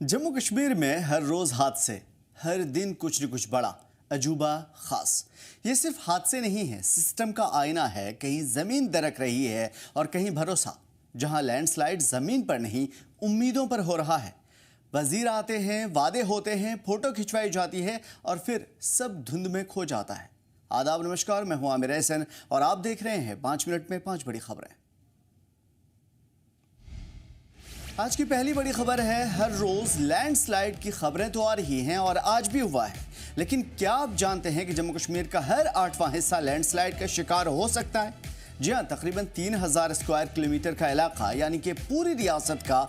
जम्मू कश्मीर में हर रोज हादसे, हर दिन कुछ न कुछ बड़ा, अजूबा, खास। ये सिर्फ हादसे नहीं है, सिस्टम का आईना है। कहीं जमीन दरक रही है और कहीं भरोसा। जहां लैंडस्लाइड जमीन पर नहीं, उम्मीदों पर हो रहा है। वजीर आते हैं, वादे होते हैं, फोटो खिंचवाई जाती है और फिर सब धुंध में खो जाता है। आदाब, नमस्कार, मैं हूं आमिर एहसन और आप देख रहे हैं 5 मिनट में 5 बड़ी खबरें। आज की पहली बड़ी खबर है, हर रोज लैंडस्लाइड की खबरें तो आ रही हैं और आज भी हुआ है। लेकिन क्या आप जानते हैं कि जम्मू कश्मीर का हर 8वां हिस्सा लैंडस्लाइड का शिकार हो सकता है? जी हां, तकरीबन 3000 स्क्वायर किलोमीटर का इलाका यानी कि पूरी रियासत का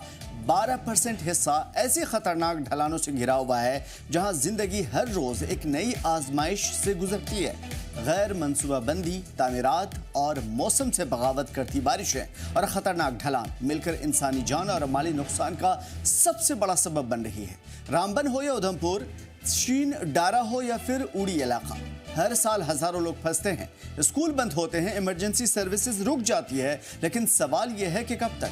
12% हिस्सा ऐसी खतरनाक ढलानों से घिरा हुआ है जहां जिंदगी हर रोज एक नई आजमाइश से गुजरती है। गैर मंसूबाबंदी, तामीरात और मौसम से बगावत करती बारिशें और खतरनाक ढलान मिलकर इंसानी जान और माली नुकसान का सबसे बड़ा सबब बन रही है। रामबन हो या उधमपुर, शीन डारा हो या फिर उड़ी इलाका, हर साल हजारों लोग फंसते हैं। स्कूल बंद होते हैं, इमरजेंसी सर्विसेज रुक जाती है, लेकिन सवाल यह है कि कब तक?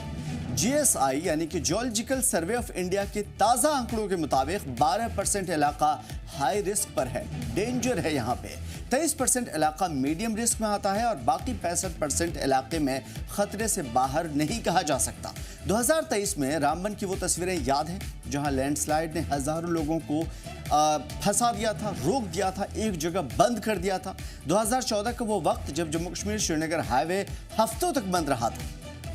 GSI यानी कि जियोलॉजिकल सर्वे ऑफ इंडिया के ताज़ा आंकड़ों के मुताबिक 12% इलाका हाई रिस्क पर है, डेंजर है। यहाँ पे 23% इलाका मीडियम रिस्क में आता है और बाकी 65% इलाके में खतरे से बाहर नहीं कहा जा सकता। 2023 में रामबन की वो तस्वीरें याद हैं जहां लैंडस्लाइड ने हजारों लोगों को फंसा दिया था, रोक दिया था, एक जगह बंद कर दिया था। 2014 का वो वक्त जब जम्मू कश्मीर श्रीनगर हाईवे हफ्तों तक बंद रहा था।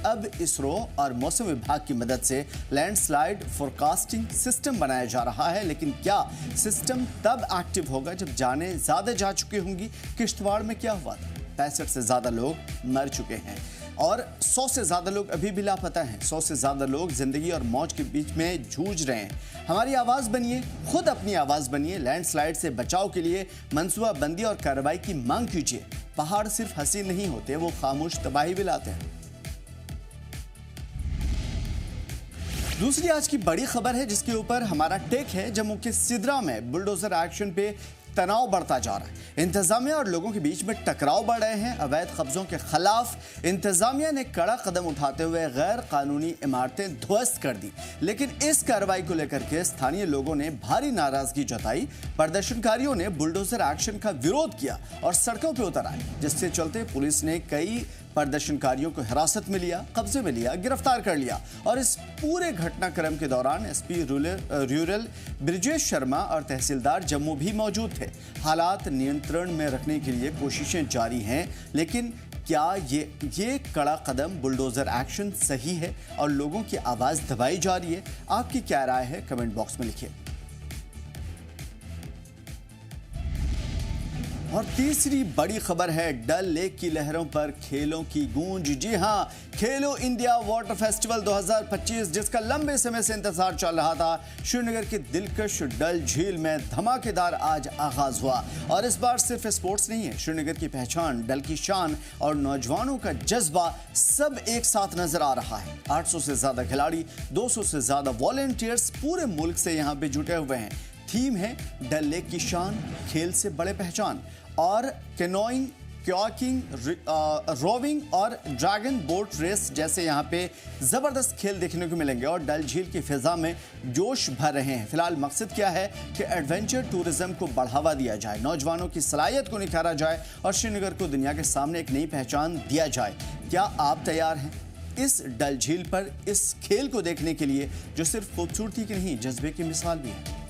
अब इसरो और मौसम विभाग की मदद से लैंडस्लाइड फोरकास्टिंग सिस्टम बनाया जा रहा है। लेकिन क्या सिस्टम तब एक्टिव होगा जब जानें ज़्यादा जा चुकी होंगी? किश्तवाड़ में क्या हुआ था? 65 से ज़्यादा लोग मर चुके हैं और 100 से ज़्यादा लोग अभी भी लापता हैं। 100 से ज़्यादा लोग जिंदगी और मौत के बीच में जूझ रहे हैं। हमारी आवाज़ बनिए, खुद अपनी आवाज़ बनिए। लैंडस्लाइड से बचाव के लिए मनसूबाबंदी और कार्रवाई की मांग कीजिए। पहाड़ सिर्फ हसीन नहीं होते, वो खामोश तबाही भी लाते हैं। दूसरी आज की बड़ी खबर है जिसके ऊपर हमारा टेक है। जम्मू के सिद्रा में बुलडोजर एक्शन पे तनाव बढ़ता जा रहा है। इंतजामिया और लोगों के बीच में टकराव बढ़ रहे हैं। अवैध कब्जों के खिलाफ इंतजामिया ने कड़ा कदम उठाते हुए गैर कानूनी इमारतें ध्वस्त कर दी। लेकिन इस कार्रवाई को लेकर के स्थानीय लोगों ने भारी नाराजगी जताई। प्रदर्शनकारियों ने बुलडोजर एक्शन का विरोध किया और सड़कों पर उतर आए, जिससे चलते पुलिस ने कई प्रदर्शनकारियों को हिरासत में लिया, कब्जे में लिया, गिरफ्तार कर लिया। और इस पूरे घटनाक्रम के दौरान SP रूरल ब्रिजेश शर्मा और तहसीलदार जम्मू भी मौजूद थे। हालात नियंत्रण में रखने के लिए कोशिशें जारी हैं, लेकिन क्या ये कड़ा कदम बुलडोजर एक्शन सही है और लोगों की आवाज़ दबाई जा रही है? आपकी क्या राय है? कमेंट बॉक्स में लिखिए। और तीसरी बड़ी खबर है, डल लेक की लहरों पर खेलों की गूंज। जी हां, खेलो इंडिया वाटर फेस्टिवल 2025 जिसका लंबे समय से इंतजार चल रहा था, श्रीनगर के दिलकश डल झील में धमाकेदार आज आगाज हुआ। और इस बार सिर्फ स्पोर्ट्स नहीं है, श्रीनगर की पहचान, डल की शान और नौजवानों का जज्बा सब एक साथ नजर आ रहा है। 800 से ज्यादा खिलाड़ी, 200 से ज्यादा वॉलंटियर्स पूरे मुल्क से यहाँ पे जुटे हुए हैं। थीम है डल लेक की शान, खेल से बड़े पहचान। और कैनोइंग, क्याकिंग, रोविंग और ड्रैगन बोट रेस जैसे यहाँ पे ज़बरदस्त खेल देखने को मिलेंगे और डल झील की फिजा में जोश भर रहे हैं। फिलहाल मकसद क्या है कि एडवेंचर टूरिज्म को बढ़ावा दिया जाए, नौजवानों की सलाहियत को निखारा जाए और श्रीनगर को दुनिया के सामने एक नई पहचान दिया जाए। क्या आप तैयार हैं इस डल झील पर इस खेल को देखने के लिए, जो सिर्फ खूबसूरती की नहीं, जज्बे की मिसाल भी है?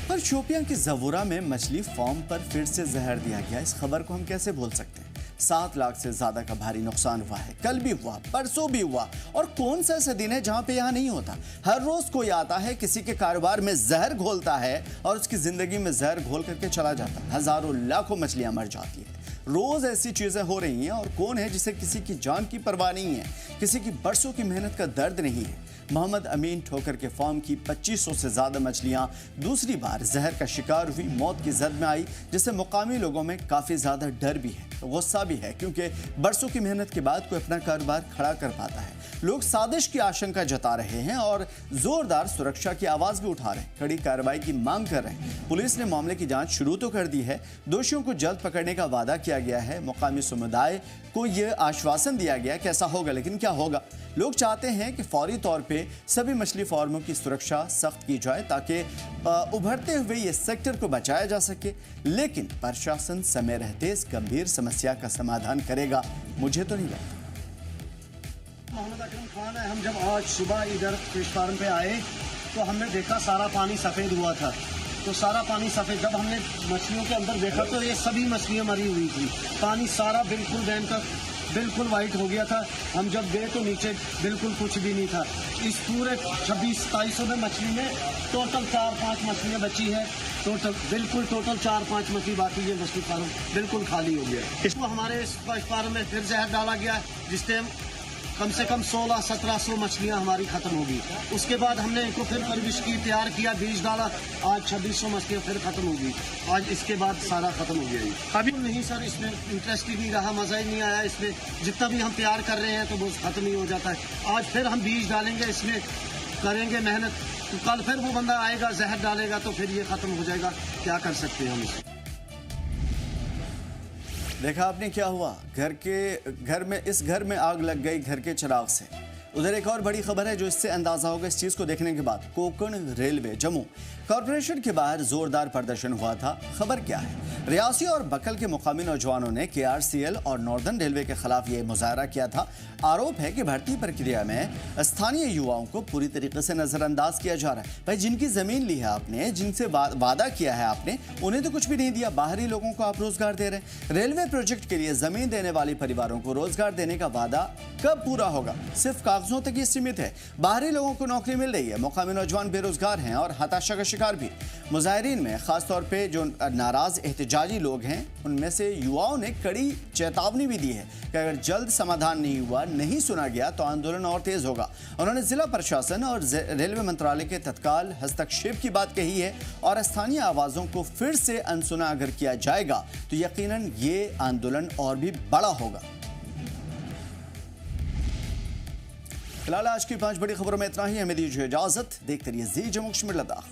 पर शोपियां की जवूरा में मछली फार्म पर फिर से जहर दिया गया। इस खबर को हम कैसे भूल सकते हैं? 7 लाख से ज्यादा का भारी नुकसान हुआ है। कल भी हुआ, परसों भी हुआ। और कौन सा ऐसा दिन है जहां पे यहां नहीं होता? हर रोज कोई आता है, किसी के कारोबार में जहर घोलता है और उसकी जिंदगी में जहर घोल करके चला जाता है। हजारों लाखों मछलियां मर जाती है। रोज ऐसी चीजें हो रही हैं और कौन है जिसे किसी की जान की परवाह नहीं है, किसी की बरसों की मेहनत का दर्द नहीं है? मोहम्मद अमीन ठोकर के फार्म की 2500 से ज्यादा मछलियां दूसरी बार जहर का शिकार हुई, मौत की जद में आई, जिससे मुकामी लोगों में काफी ज्यादा डर भी है, गुस्सा भी है, क्योंकि बरसों की मेहनत के बाद कोई अपना कारोबार खड़ा कर पाता है। लोग साजिश की आशंका जता रहे हैं और जोरदार सुरक्षा की आवाज भी उठा रहे हैं, कड़ी कार्रवाई की मांग कर रहे हैं। पुलिस ने मामले की जांच शुरू तो कर दी है, दोषियों को जल्द पकड़ने का वादा किया गया है। मुकामी समुदाय को यह आश्वासन दिया गया कि ऐसा होगा, लेकिन क्या होगा? लोग चाहते हैं कि फौरी तौर पे सभी मछली फार्मों की सुरक्षा सख्त की जाए ताकि उभरते हुए ये सेक्टर को बचाया जा सके। लेकिन प्रशासन समय रहते इस गंभीर समस्या का समाधान करेगा, मुझे तो नहीं लगता। मोहम्मद अकरम खान है। हम जब आज सुबह इधर फिश फार्म पे आए तो हमने देखा सारा पानी सफ़ेद हुआ था। तो सारा पानी सफ़ेद, जब हमने मछलियों के अंदर देखा तो ये सभी मछलियाँ मरी हुई थी। पानी सारा बिल्कुल डैम का बिल्कुल वाइट हो गया था। हम जब गए तो नीचे बिल्कुल कुछ भी नहीं था। इस पूरे 2600-2700 में मछली में टोटल 4-5 मछलियाँ बची है। टोटल 4-5 मछली बाकी, ये मछली फार्म बिल्कुल खाली हो गया। इसको हमारे इस फिश फार्म में फिर जहर डाला गया, जिससे कम से कम 1600-1700 मछलियाँ हमारी खत्म होगी। उसके बाद हमने इनको फिर परवरिश की, तैयार किया, बीज डाला, आज 2600 मछलियाँ फिर खत्म होगी। आज इसके बाद सारा खत्म हो गया। अभी नहीं सर, इसमें इंटरेस्ट ही नहीं रहा, मज़ा ही नहीं आया। इसमें जितना भी हम तैयार कर रहे हैं तो वो खत्म ही हो जाता है। आज फिर हम बीज डालेंगे, इसमें करेंगे मेहनत, तो कल फिर वो बंदा आएगा, जहर डालेगा, तो फिर ये खत्म हो जाएगा। क्या कर सकते हैं हम इसमें। देखा आपने क्या हुआ, इस घर में आग लग गई घर के चिराग से। उधर एक और बड़ी खबर है जो इससे अंदाजा होगा इस चीज को देखने के बाद। कोंकण रेलवे जम्मू कॉरपोरेशन के बाहर जोरदार प्रदर्शन हुआ था। खबर क्या है, रियासी और बकल के मुकामी नौजवानों ने KRCL और नॉर्दर्न रेलवे के खिलाफ ये मुजाहरा किया था। आरोप है कि भर्ती प्रक्रिया में स्थानीय युवाओं को पूरी तरीके से नजरअंदाज किया जा रहा है। भाई, जिनकी जमीन ली है आपने, जिनसे वादा किया है आपने, उन्हें तो कुछ भी नहीं दिया। बाहरी लोगों को आप रोजगार दे रहे हैं। रेलवे प्रोजेक्ट के लिए जमीन देने वाले परिवारों को रोजगार देने का वादा कब पूरा होगा? सिर्फ कागजों तक ही सीमित है। बाहरी लोगों को नौकरी मिल रही है, मुकामी नौजवान बेरोजगार हैं और हताशा का शिकार भी। मुजाहिरीन में खासतौर पे जो नाराज एहतजाजी लोग हैं, उनमें से युवाओं ने कड़ी चेतावनी भी दी है कि अगर जल्द समाधान नहीं हुआ, नहीं सुना गया तो आंदोलन और तेज होगा। उन्होंने जिला प्रशासन और रेलवे मंत्रालय के तत्काल हस्तक्षेप की बात कही है और स्थानीय आवाजों को फिर से अनसुना अगर किया जाएगा तो यकीनन ये आंदोलन और भी बड़ा होगा। फिलहाल आज की 5 बड़ी खबरों में इतना ही। हमें दीजिए इजाजत। देखते रहिए जी जम्मू कश्मीर लद्दाख।